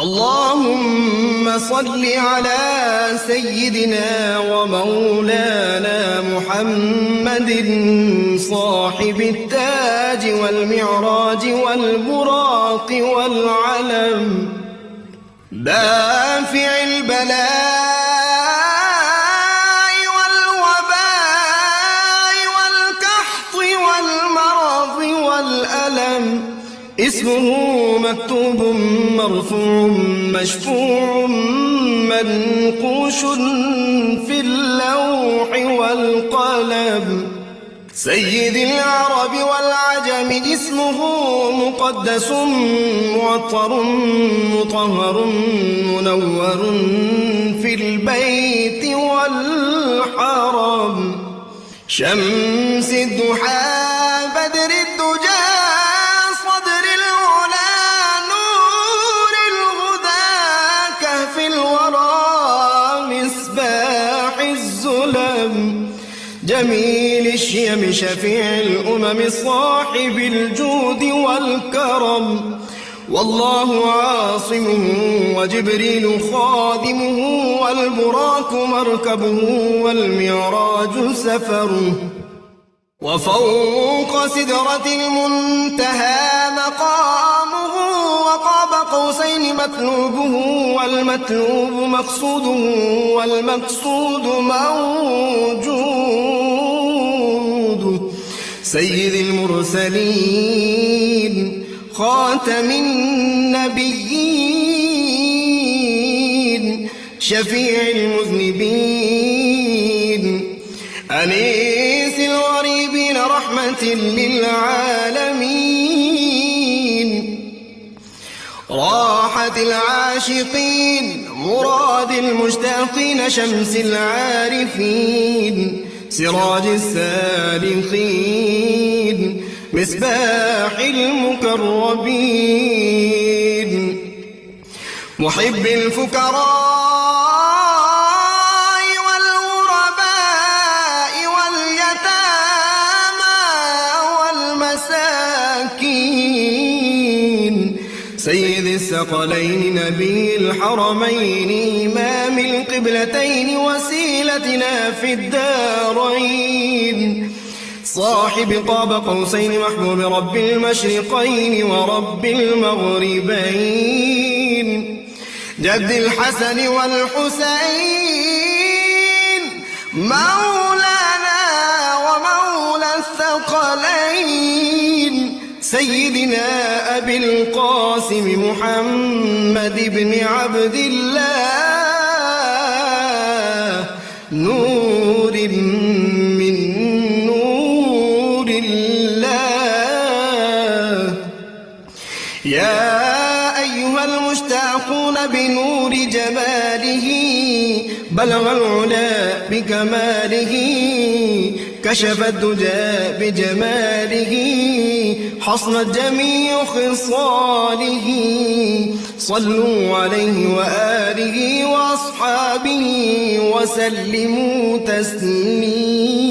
اللهم صل على سيدنا ومولانا محمد صاحب التاج والمعراج والبراق والعلم، دافع البلاء والوباء والقحط والمرض والألم، اسمه مكتوب مرفوع مشفوع منقوش في اللوح والقلم. سيد العرب والعجم اسمه مقدس معطر مطهر منور في البيت والحرم، شمس الضحى بدر الدجى صدر العلا نور الهدى كهف الورى مصباح الظلم، جميل الشيم شفيع الأمم صاحب الجود والكرم، والله عاصمه وجبريل خادمه والبراق مركبه والمعراج سفره، وفوق سدرة المنتهى مقامه وقاب قوسين مطلوبه والمطلوب مقصوده والمقصود موجود. سيد المرسلين خاتم النبيين شفيع المذنبين أنيس الغريبين رحمة للعالمين، راحة العاشقين مراد المشتاقين شمس العارفين سراج السالكين مصباح المقربين، محب الفقراء والغرباء واليتامى والمساكين، سيد الثقلين نبي الحرمين إمام القبلتين وسيلتنا في الدارين، صاحب قاب قوسين محبوب رب المشرقين ورب المغربين، جد الحسن والحسين مولانا ومولى الثقلين، سيدنا أبي القاسم محمد بن عبد الله نور من نور الله. يا أيها المشتاقون بنور جماله بلغ العلا بكماله، كشف الدجى بجماله، حصلت جميع خصاله، صلوا عليه وآله وأصحابه وسلموا تسليما.